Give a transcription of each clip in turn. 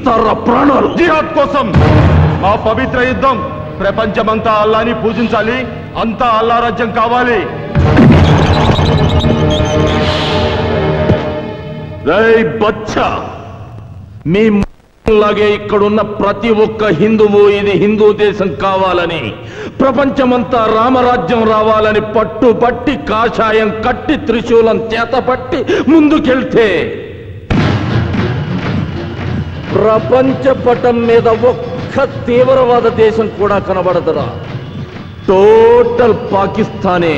ఇస్తారా ప్రాణాలు? జిహాద్ కోసం మా పవిత్ర యుద్ధం. ప్రపంచమంతా అల్లాని పూజించాలి, అంతా అల్లా రాజ్యం కావాలి. రేయ్ బచ్చా, మీ లాగే ఇక్కడున్న ప్రతి ఒక్క హిందువు ఇది హిందూ దేశం కావాలని, ప్రపంచమంతా రామరాజ్యం రావాలని పట్టుబట్టి కాషాయం కట్టి త్రిశూలం చేతపట్టి ముందుకెళ్తే ప్రపంచ పటం మీద ఒక్క తీవ్రవాద దేశం కూడా కనబడదురా. టోటల్ పాకిస్తానే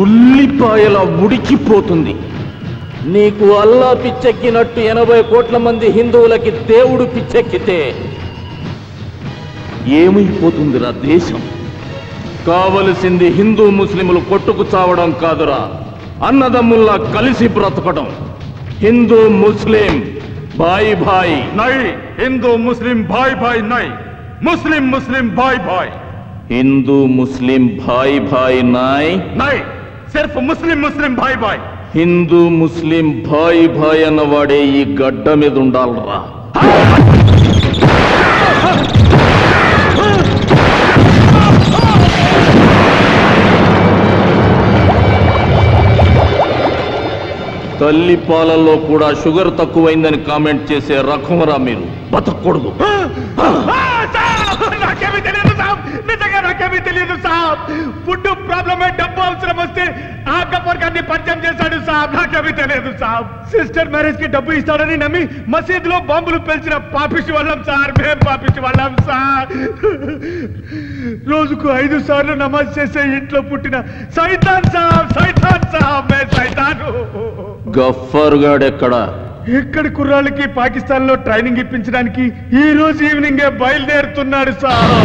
ఉల్లిపాయల ఉడికిపోతుంది. నీకు అల్లా పిచ్చెక్కినట్టు 80 కోట్ల మంది హిందువులకి దేవుడు పిచ్చెక్కితే ఏమైపోతుందిరా దేశం? కావలసింది హిందూ ముస్లింలు కొట్టుకు చావడం కాదురా, అన్నదమ్ముల్లా కలిసి బ్రతకడం. హిందూ ముస్లిం భాయ్ భాయ్ నై, హిందూ ముస్లిం భాయ్ భాయ్ నై, ముస్లిం ముస్లిం భాయ్ భాయ్. హిందూ ముస్లిం భాయ్ భాయ్ నాయ్ నై, సిర్ఫ్ ముస్లిం ముస్లిం భాయ్ భాయ్. హిందూ ముస్లిం భాయ్ భాయ్ అన్నవాడే ఈ గడ్డ మీద ఉండాలరా. తల్లి పాలల్లో కూడా షుగర్ తక్కువైందని కామెంట్ చేసే రకమరా మీరు. బతకూడదు. నాకేమీ తెలియదు సాబ్, నిజంగా నాకేమీ తెలియదు సాబ్. ఫుడ్ ప్రాబ్లమే, డబ్బు అవసరం వస్తే ఆ కపూర్ గారిని పరిచయం చేశాడు సాబ్. నాకేమీ తెలియదు సాబ్. సిస్టర్ మ్యారేజ్ కి డబ్బు ఇస్తాడని నమ్మి మసీదులో బాంబులు పేల్చిన పాపిష్టి వాళ్ళం సార్. మేం పాపిష్టి వాళ్ళం సార్. రోజుకు 5 సార్లు నమాజ్ చేసే ఇంట్లో పుట్టిన సైతాన్ సాబ్, సైతాన్ సాబ్, మే సైతాను. గఫ్ఫార్ గాడెక్కడా? ఇక్కడి కుర్రాళ్ళకి పాకిస్తాన్ లో ట్రైనింగ్ ఇప్పించడానికి ఈ రోజు ఈవినింగే బయలుదేరుతున్నాడు సార్.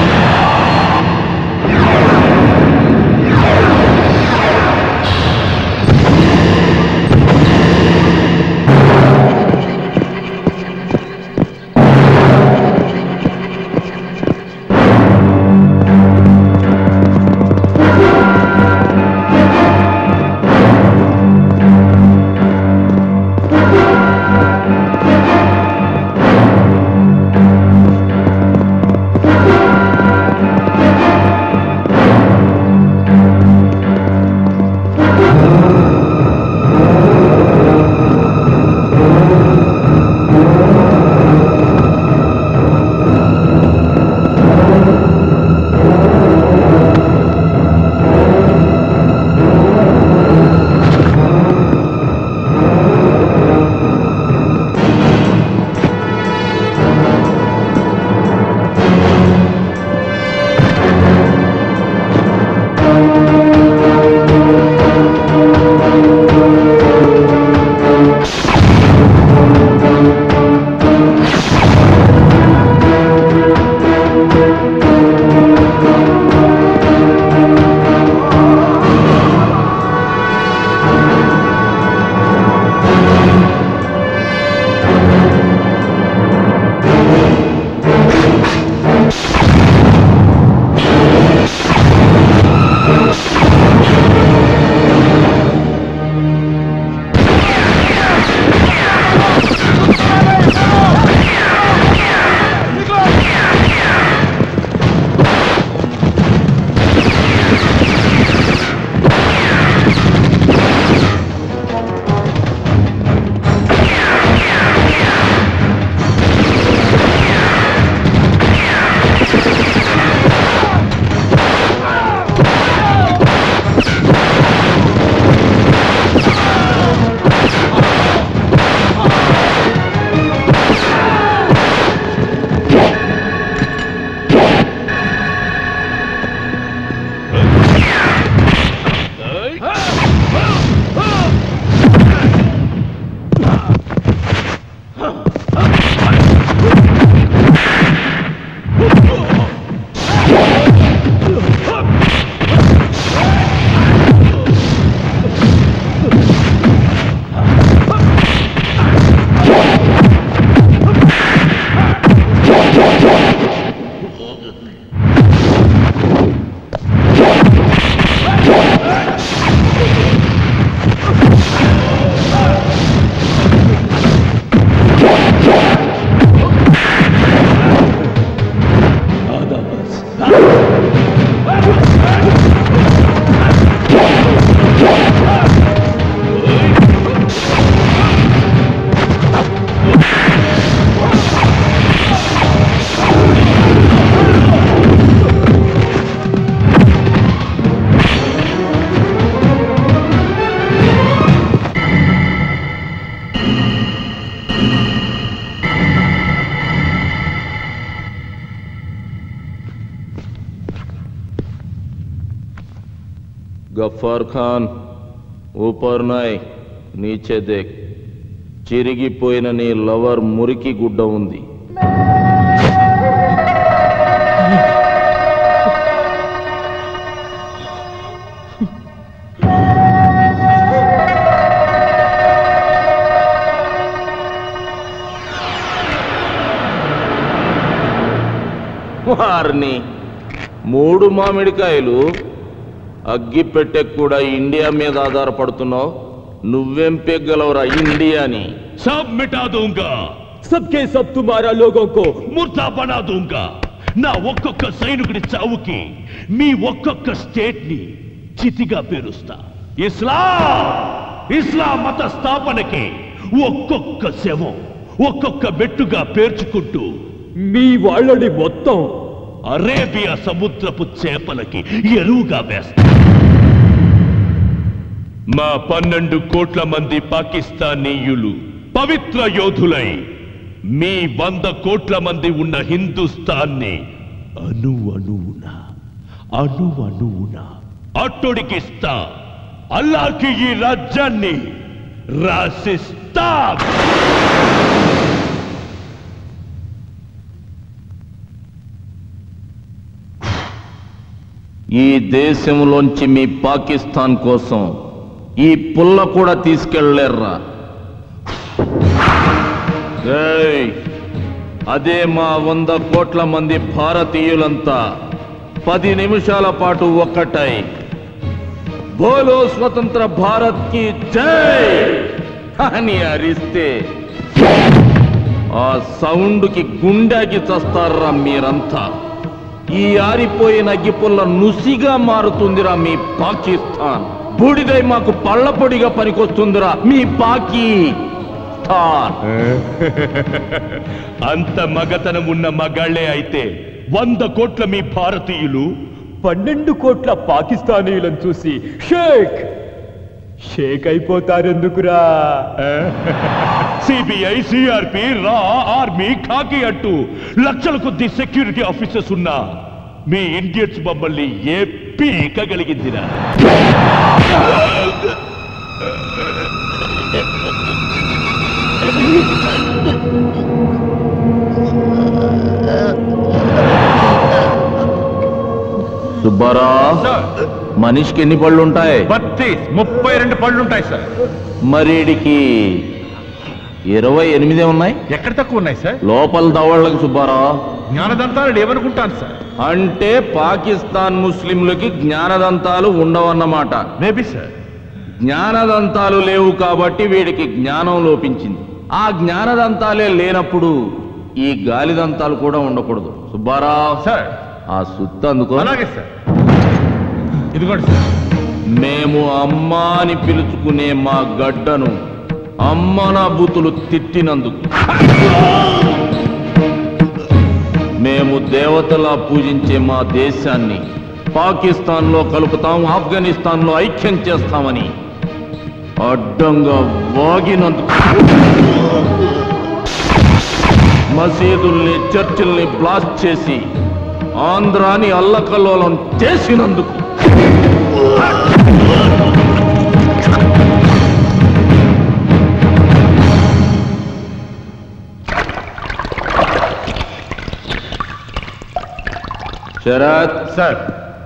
గఫార్ ఖాన్ ఊపర్ నాయ్ నీచే దేక్ చిరిగిపోయిన నీ లవర్ మురికి గుడ్డ ఉంది. వారిని 3 మామిడికాయలు అగ్గి పెట్టే కూడా ఇండియా మీద ఆధారపడుతున్నావు. నువ్వేం పెగ్గలవరా ఇండియాని? सब मिटा दूंगा, सबके सब तुम्हारा लोगों को मुर्दा बना दूंगा. నా ఒక్కొక్క సైనికుడి చావుకి మీ ఒక్కొక్క స్టేట్ ని చితిగా పేరుస్తా. ఇస్లాం మత స్థాపనకి ఒక్కొక్క శవం ఒక్కొక్క మెట్టుగా పేర్చుకుంటూ మీ వాళ్ళని మొత్తం అరేబియా సముద్రపు చేపలకి ఎరువుగా వేస్తా. మా 12 కోట్ల మంది పాకిస్తానీయులు పవిత్ర యోధులై మీ 100 కోట్ల మంది ఉన్న హిందుస్థాన్ని అణువణువున అట్టొడికిస్తా. అల్లాహ్కి ఈ రాజ్యాన్ని రాసిస్తా. ఈ దేశంలోంచి మీ పాకిస్తాన్ కోసం ఈ పుల్ల కూడా తీసుకెళ్లేర్రా. అదే మా 100 కోట్ల మంది భారతీయులంతా 10 నిమిషాల పాటు ఒక్కటై బోలో స్వతంత్ర భారత్ కి జై అని అరిస్తే ఆ సౌండ్ కి గుండెకి చస్తారా మీరంతా. ఈ ఆరిపోయిన అగ్గిపుల్ల నుసిగా మారుతుందిరా మీ పాకిస్తాన్. బూడిదై మాకు పళ్ళపొడిగా పనికొస్తుందిరా మీ పాకిస్తాన్. అంత మగతనం ఉన్న మగాళ్లే అయితే 100 కోట్ల మీ భారతీయులు 12 కోట్ల పాకిస్తానీయులను చూసి షేక్ అయిపోతారెందుకురా? సిబిఐ, సిఆర్పి, రా, ఆర్మీ, ఖాకీ అంటూ లక్షల కొద్ది సెక్యూరిటీ ఆఫీసర్స్ ఉన్నా మీ ఇండియన్స్ మమ్మల్ని ఏ పీకగలిగిందిరా? సుబ్బారా, మనిషికి ఎన్ని పళ్ళు ఉంటాయి? 32 పళ్ళు ఉంటాయి సార్. మరీడికి 28 ఉన్నాయి. ఎక్కడ తక్కువ ఉన్నాయి సార్? లోపల దవళ్ళకి సుబ్బారా. జ్ఞానదంతాలు ఏమనుకుంటాను సార్? అంటే పాకిస్తాన్ ముస్లింలకి జ్ఞానదంతాలు ఉండవన్నమాట. Maybe sir. జ్ఞానదంతాలు లేవు కాబట్టి వీడికి జ్ఞానం లోపించింది. ఆ జ్ఞానదంతాలే లేనప్పుడు ఈ గాలిదంతాలు కూడా ఉండకూడదు. సుబ్బారావు సార్, ఆ సుత్తు అందుకో. అలాగే సార్. ఇదిగోండి సార్. మేము అమ్మా అని పిలుచుకునే మా గడ్డను అమ్మనా బూతులు తిట్టినందుకు, మేము దేవతలా పూజించే మా దేశాన్ని పాకిస్తాన్లో కలుపుతాం, ఆఫ్ఘనిస్తాన్లో ఐక్యం చేస్తామని అడ్డంగా వాగినందుకు, మసీదుల్ని చర్చిల్ని బ్లాస్ట్ చేసి ఆంధ్రాని అల్లకల్లోలం చేసినందుకు, శరత్ సార్,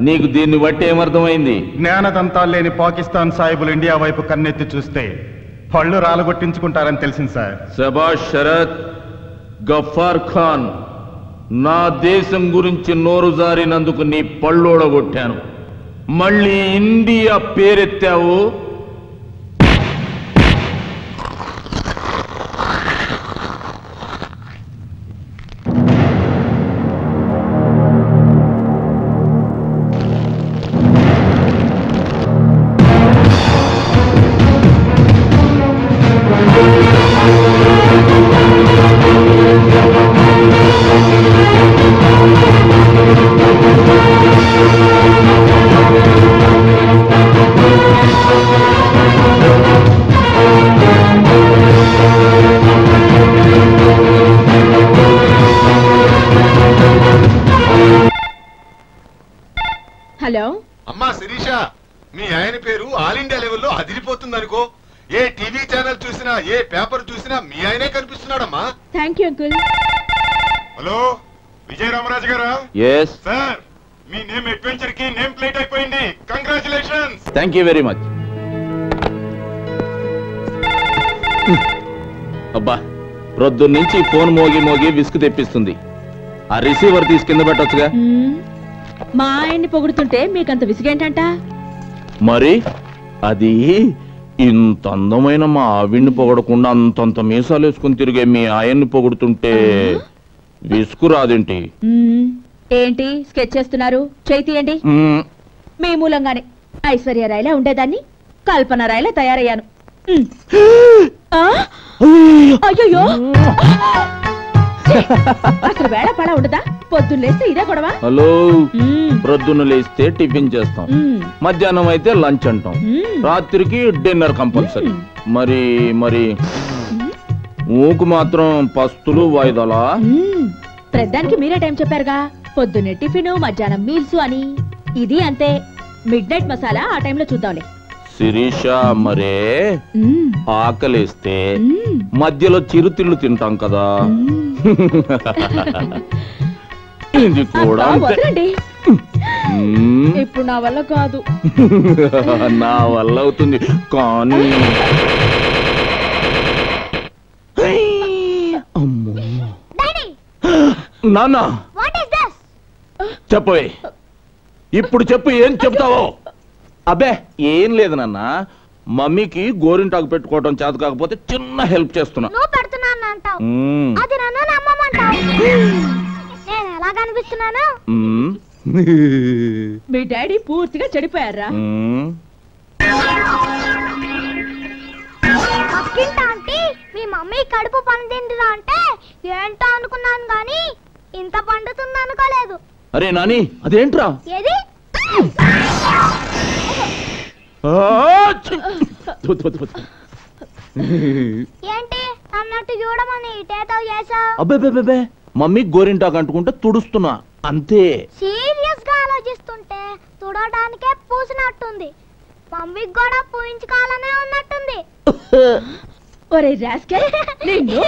నీకు దీన్ని బట్టి ఏమర్థమైంది? జ్ఞానదంతాలు లేని పాకిస్తాన్ సాహిబులు ఇండియా వైపు కన్నెత్తి చూస్తే పళ్ళు రాలగొట్టించుకుంటారని తెలిసింది సార్. శబాష్ శరత్. గఫార్ ఖాన్, నా దేశం గురించి నోరు జారినందుకు నీ పళ్ళోడగొట్టాను. మళ్ళీ ఇండియా పేరెత్తావు, హలో అమ్మా శిరీష, మీ ఆయన పేరు ఆల్ ఇండియా లెవెల్లో అదిరిపోతుంది అనుకో. ఏ టీవీ ఛానల్ చూసినా, ఏ పేపర్ చూసినా మీ ఆయనే కనిపిస్తున్నాడమ్మా. Thank you uncle. Hello, Vijaya Ramaraju గారా? ఎస్ సార్, మీ నేమ్ అడ్వెంచర్ కి నేమ్ ప్లేట్ అయిపోయింది. Congratulations. Thank you very much. అబ్బా, ప్రొద్దున్నుంచి ఫోన్ మోగి మోగి విసుగు తెప్పిస్తుంది. ఆ రిసీవర్ తీసి కింద పెట్టొచ్చుగా. మా ఆయన్ని పొగుడుతుంటే మీకంత విసిగేంటంట? మరి అది ఇంత అందమైన మా ఆవిడ్ని పొగడకుండా అంతంత మీసాలు వేసుకుని తిరిగే మీ ఆయన్ని పొగుడుతుంటే విసుగు రాదేంటి? ఏంటి స్కెచ్ చేస్తున్నారు? చేయి తీయండి. మీ మూలంగానే ఐశ్వర్య రాయలా ఉండేదాన్ని కల్పన రాయలా తయారయ్యాను. అయ్యో, అసలు వేళ పడ ఉండదా? పొద్దున్న లేస్తే ఇదే గొడవ. హలో, ప్రొద్దున లేస్తే టిఫిన్ చేస్తాం, మధ్యాహ్నం అయితే లంచ్ అంటాం, రాత్రికి డిన్నర్ కంపల్సరీ. మరి మరి ఊకు మాత్రం పస్తులు వాయిదాలా? ప్రద్దానికి మీరే టైం చెప్పారుగా, పొద్దున్నే టిఫిన్, మధ్యాహ్నం మీల్స్ అని. ఇది అంతే, మిడ్ నైట్ మసాలా ఆ టైంలో చూద్దాంలే. శిరీష, మరే ఆకలేస్తే మధ్యలో చిరుతిళ్ళు తింటాం కదా, ఇది కూడా ఇప్పుడు నా వల్ల కాదు. నా వల్ల అవుతుంది కానీ నాన్న చెప్పవే, ఇప్పుడు చెప్పు, ఏం చెప్తావో? అబ్బే ఏం లేదు నాన్న, మమ్మీకి గోరింటాకు పెట్టుకోవడం చేత కాకపోతే చిన్న హెల్ప్ చేస్తున్నా. మీ డాడీ పూర్తిగా చెడిపోయారా? మీ మమ్మీ కడుపు పండిందిరా అంటే ఏంటో అనుకున్నాను గాని ఇంత పండుతుంది అనుకోలేదు. అరే నాని, అదేంట్రా? ఏది ఏంటి అన్నట్టు చూడమని ఇటేతో చేసావు? అబ్బే, మమ్మీ గోరింటాకు అంటుకుంటే తుడుస్తున్నా అంతే. సీరియస్ గా ఆలోచిస్తుంటే తుడడానికే పూసినట్టుంది. మమ్మీకి కూడా పూయించుకోవాలనే ఉన్నట్టుంది. ఒరే రాస్కెల్, నిన్ను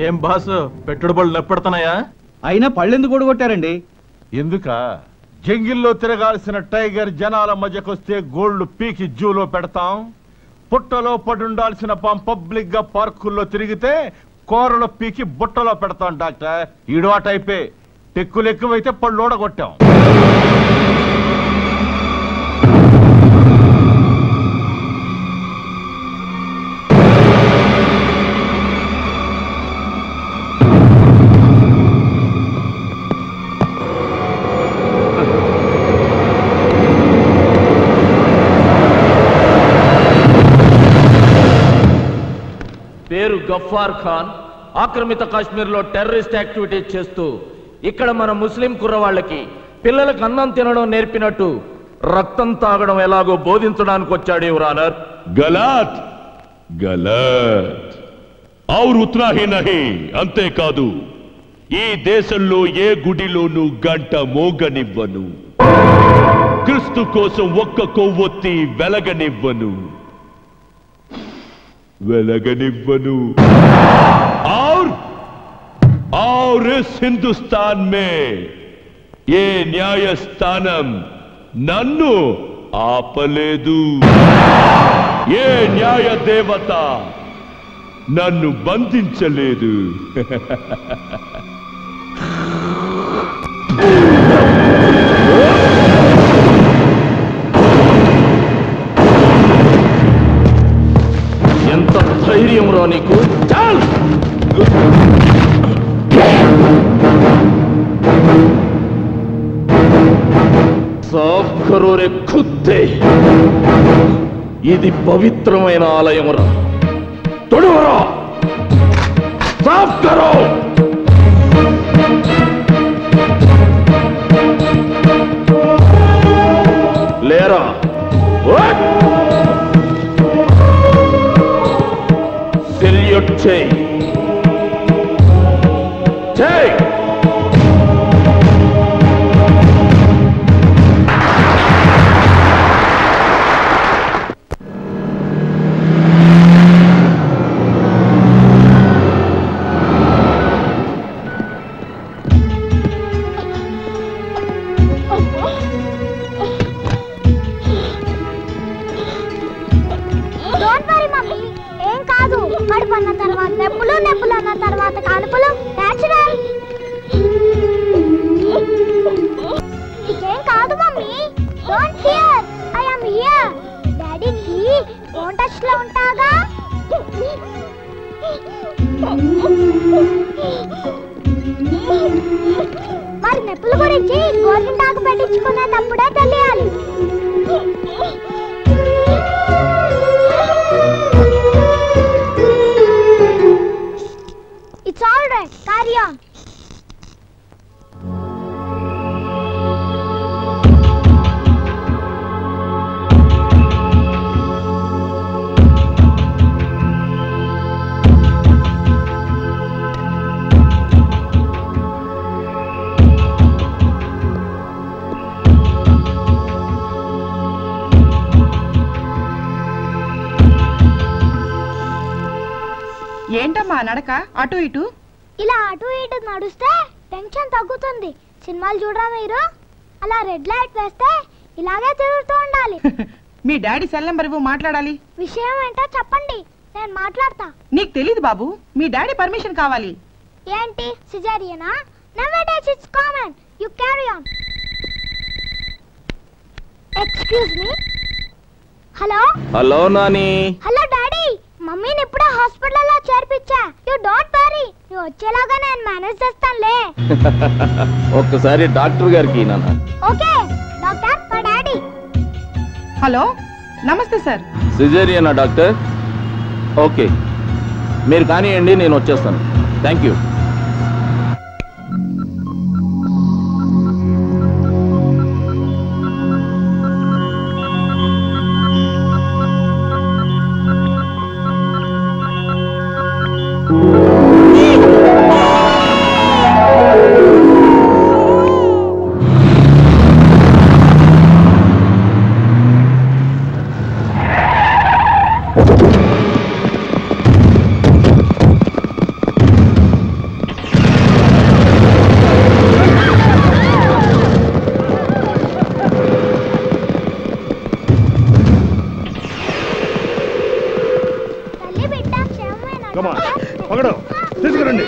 ఏం బాసు, పెట్టుడు బళ్ళు నెప్పడుతున్నాయా? అయినా పళ్ళెందుకు కూడగొట్టారండి? ఎందుక? జంగిల్లో తిరగాల్సిన టైగర్ జనాల మధ్యకొస్తే గోళ్లు పీకి జూలో పెడతాం. పుట్టలో పడుండాల్సిన పాం పబ్లిక్ గా పార్కుల్లో తిరిగితే కూరలో పీకి బుట్టలో పెడతాం. డాక్టర్, ఈడు ఆ టైపే. టెక్కులు ఎక్కువైతే పళ్ళు ఓడగొట్టాం. పేరు గఫార్ ఖాన్, ఆక్రమిత కాశ్మీర్లో టెర్రరిస్ట్ యాక్టివిటీస్ చేస్తూ ఇక్కడ మన ముస్లిం కుర్రవాళ్ళకి పిల్లలకు అన్నం తినడం నేర్పినట్టు రక్తం తాగడం ఎలాగో బోధించడానికి వచ్చాడు యువర్ ఆనర్. గలత్ గలత్ ఔర్ ఉత్నా హీ నహీ. అంతేకాదు, ఈ దేశంలో ఏ గుడిలోనూ గంట మోగనివ్వను, క్రీస్తు కోసం ఒక్క కొవ్వొత్తి వెలగనివ్వను. और इस हिंदुस्तान में ये न्यायस्थानम नन्नु आपलेदु. ये न्याय देवత నన్ను బంధించలేదు. ఎంత ధైర్యం రా నీకు? చాల్ సాఫ్ కరో రే ఖుద్దే. ఇది పవిత్రమైన ఆలయం రా, తొడవరా, సాఫ్ కరో. లేరా. కడుపు అన్న తర్వాత నొప్పులు, నొప్పులు అన్న తర్వాత కానుపులు. నేచురల్. నీకేం కాదు mummy. Don't fear. I am here. డాడీకి ఫోన్ టచ్ లో ఉంటాగా. మరి నొప్పుల గురించి గోరింటాకు పెట్టించుకునేటప్పుడే తెలియాలి. It's all right. Carry on. ఏంటమ్మా నడక అటు ఇటు? ఇలా అటు ఇటు నడుస్తే టెన్షన్ తగ్గుతుంది. సినిమాలు చూడరా మీరు? అలా రెడ్ లైట్ వేస్తే ఇలాగే తిరుగుతూ ఉండాలి. మీ డాడీ సెల్ నెంబర్ ఇవ్వు, మాట్లాడాలి. విషయం ఏంటో చెప్పండి, నేను మాట్లాడతా. నీకు తెలీదు బాబు, మీ డాడీ పర్మిషన్ కావాలి. ఏంటి సిజేరియనా? Nowadays it's common. You carry on. Excuse me. Hello hello Nani. Hello daddy. మమ్మీని ఇప్పుడే హాస్పిటల్లో చేర్పించా. You don't worry. నువ్వు వచ్చేలాగా నేను మేనేజ్ చేస్తానులే. ఒక్కసారి డాక్టర్ గారికి నాన్న. ఓకే డాక్టర్, మా డాడీ. హలో నమస్తే సార్. సిజేరియనా డాక్టర్? ఓకే మీరు కానివ్వండి, నేను వచ్చేస్తాను. Thank you. తీసుకురండి.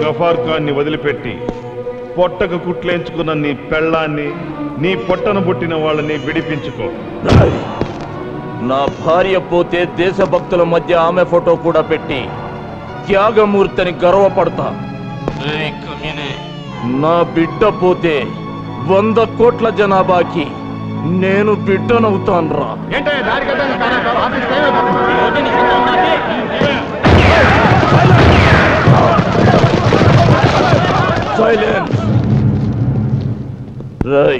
గఫార్ ఖాన్ని వదిలిపెట్టి పొట్టకు కుట్లేంచుకున్న నీ పెళ్ళాన్ని, నీ పొట్టను పుట్టిన వాళ్ళని విడిపించుకో. నా భార్య పోతే దేశభక్తుల మధ్య ఆమె ఫోటో కూడా పెట్టి త్యాగమూర్తిని గర్వపడతా. నా బిడ్డ పోతే 100 కోట్ల జనాభాకి నేను బిడ్డనవుతాన్రా. రై,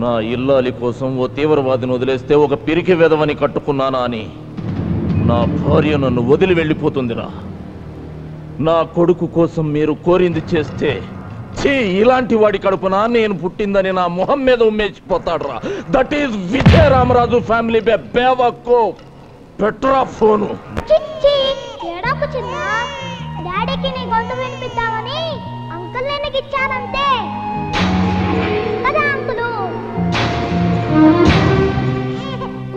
నా ఇల్లాలి కోసం ఓ తీవ్రవాదిని వదిలేస్తే ఒక పిరికి వెధవని కట్టుకున్నానా అని నా భార్య నన్ను వదిలి వెళ్ళిపోతుందిరా. నా కొడుకు కోసం మీరు కోరింది చేస్తే ఇలాంటి వాడి కడుపున నేను పుట్టిందని నా మొహం మీద ఉమ్మేసిపోతాడ్రా. That is Vijaya Ramaraju family బేవకో. పెట్రా ఫోను. డాడీకి నీ గొంతు వినిపిద్దామని అంకుల్ నేను ఇచ్చానంతే కదా అంకులు.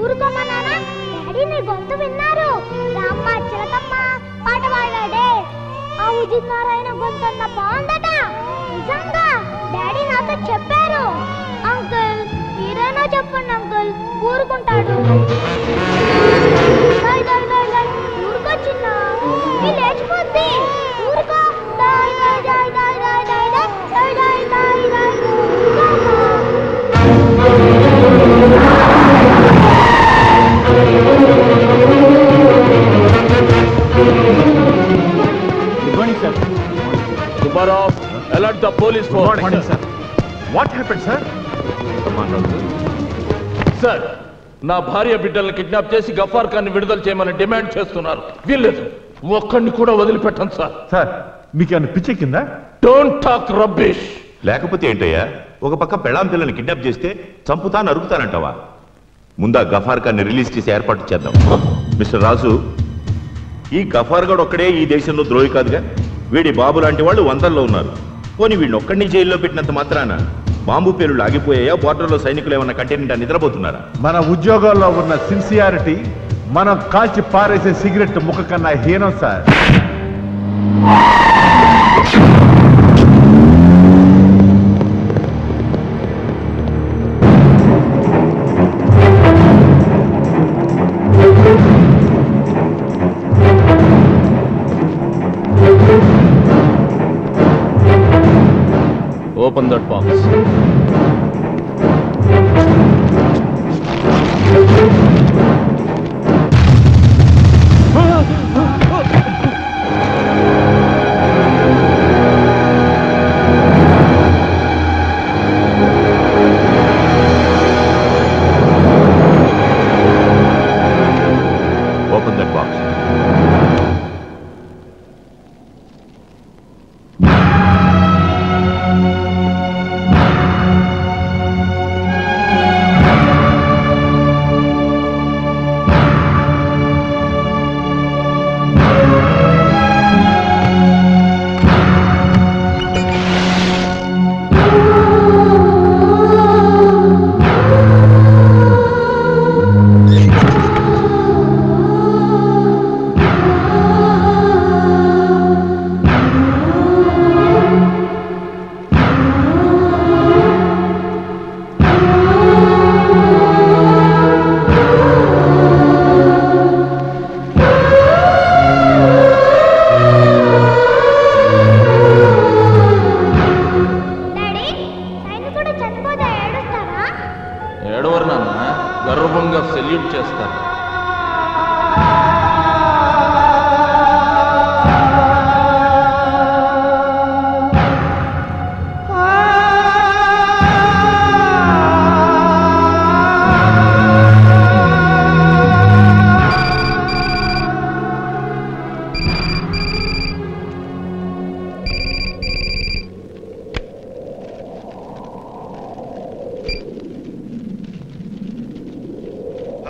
ఊరుకోమన్నానా? డాడీ నీ గొంతు విన్నారు. రామ్మ చిలకమ్మ పాట పాడాడే. ఆ ఉదిత్ నారాయణ గొంతు అన్న బాగుందట. నిజంగా డాడీ నాతో చెప్పారు. అంకుల్ మీరేనా చెప్పండి అంకుల్, ఊరుకుంటాడు. ఊరుకో చిన్న మమ్మీ ఊరుకో డై డై డై డై డై డై డై డై డై good morning sir. Tomorrow, alert the police force. Good morning, sir. What happened, sir? Sir, నా భార్య బిడ్డలను కిడ్నాప్ చేసి గఫార్ ఖాన్ విడుదల చేయమని డిమాండ్ చేస్తున్నారు. వీల్లేదు, ఒక్కడిని కూడా వదిలిపెట్టండి సార్. సార్ మీకు ఏమైనా పిచ్చి కింద? Don't talk rubbish. లేకపోతే ఏంటయ్యా, ఒక పక్క పెళ్ళాం పిల్లని కిడ్నాప్ చేస్తే చంపుతా నరుకుతానంటావా? ముందా గఫార్ ఖాన్ని రిలీజ్ చేసి ఏర్పాటు చేద్దాం. మిస్టర్ రాజు, ఈ గఫార్ గడ్ ఒక్కడే ఈ దేశంలో ద్రోహి కాదుగా. వీడి బాబు లాంటి వాళ్ళు వందల్లో ఉన్నారు. పోనీ వీడిని ఒక్కడిని జైల్లో పెట్టినంత మాత్రాన బాంబు పేలుళ్ళు ఆగిపోయాయా? బోర్డర్లో సైనికులు ఏమన్నా కంటైనెంట్ నిద్రపోతున్నారా? మన ఉద్యోగాల్లో ఉన్న సిన్సియారిటీ మనం కాల్చి పారేసే సిగరెట్ ముక్క కన్నా హీనం sir. Open that box. Open that box. ఏడవరు నాన్న, గర్వంగా సెల్యూట్ చేస్తారు.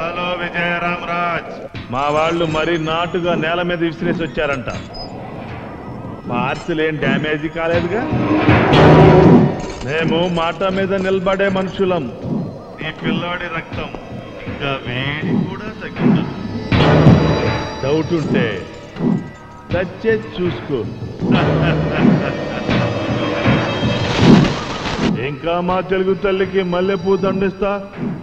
హలో విజయరామరాజ్, మా వాళ్ళు మరీ నాటుగా నేల మీద విసిరేసి వచ్చారంట. పార్సిల్ ఏం డ్యామేజ్ కాలేదుగా? మేము మాట మీద నిలబడే మనుషులం. ఈ పిల్లాడి రక్తం ఇంకా వేడి కూడా తగ్గింది. డౌట్ ఉంటే టచ్ చేసి చూసుకో. ఇంకా మా తెలుగు తల్లికి మల్లెపూ దండిస్తా,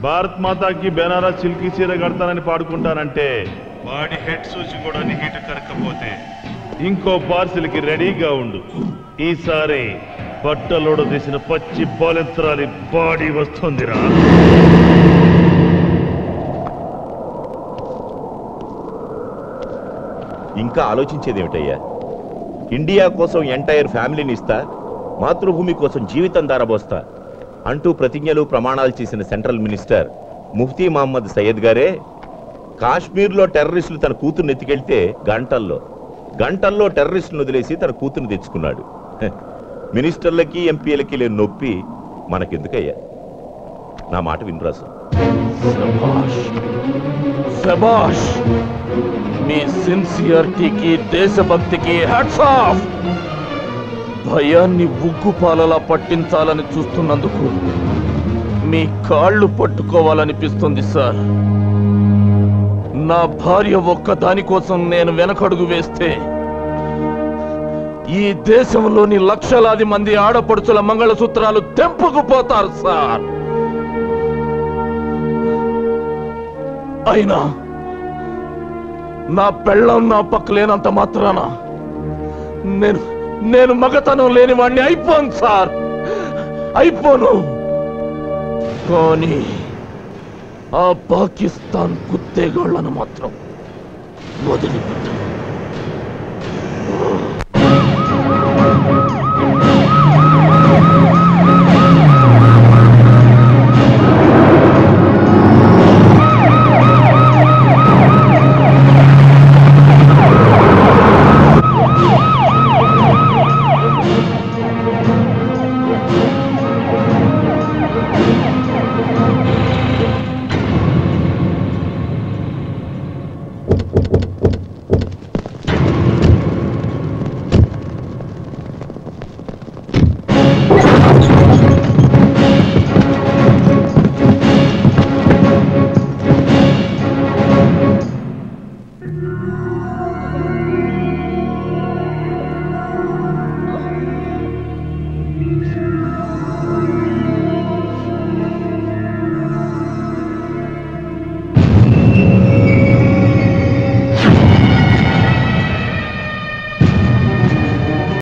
భారత్ మాతాకి బెనారస్ సిల్కి చీర కడతానని పాడుకుంటానంటే వాడి హెడ్ సూచి కూడా హీట్ కరకపోతే ఇంకో పార్సిల్కి రెడీగా ఉండు. ఈసారి బట్టలోడు తీసిన పచ్చి బాలెంతరాలి బాడీ వస్తుందిరా. ఇంకా ఆలోచించేదేమిటయ్యా? ఇండియా కోసం ఎంటైర్ ఫ్యామిలీని ఇస్తా, మాతృభూమి కోసం జీవితం దారబోస్తా అంటూ ప్రతిజ్ఞలు ప్రమాణాలు చేసిన సెంట్రల్ మినిస్టర్ ముఫ్తీ మహమ్మద్ సయ్యద్ గారే కాశ్మీర్లో టెర్రరిస్టులు తన కూతుర్ని ఎత్తుకెళ్తే గంటల్లో టెర్రరిస్టులను వదిలేసి తన కూతుర్ని తెచ్చుకున్నాడు. మినిస్టర్లకి ఎంపీలకి లేని నొప్పి మనకెందుకయ్యా? నా మాట వినరాసు. శభాష్, మీ సిన్సియారిటీకి దేశభక్తికి హ్యాట్స్ ఆఫ్. భయాన్ని ఉగ్గుపాలలా పట్టించాలని చూస్తున్నందుకు మీ కాళ్ళు పట్టుకోవాలనిపిస్తుంది సార్. నా భార్య ఒక్కదాని కోసం నేను వెనకడుగు వేస్తే ఈ దేశంలోని లక్షలాది మంది ఆడపడుచుల మంగళసూత్రాలు తెంపుకుపోతారు సార్. అయినా నా పెళ్ళం నా పక్కలేనంత మాత్రాన నేను మగతనం లేని వాడిని అయిపోను సార్, అయిపోను. కానీ ఆ పాకిస్తాన్ కుత్తేగాళ్లను మాత్రం వదిలిపెట్టను.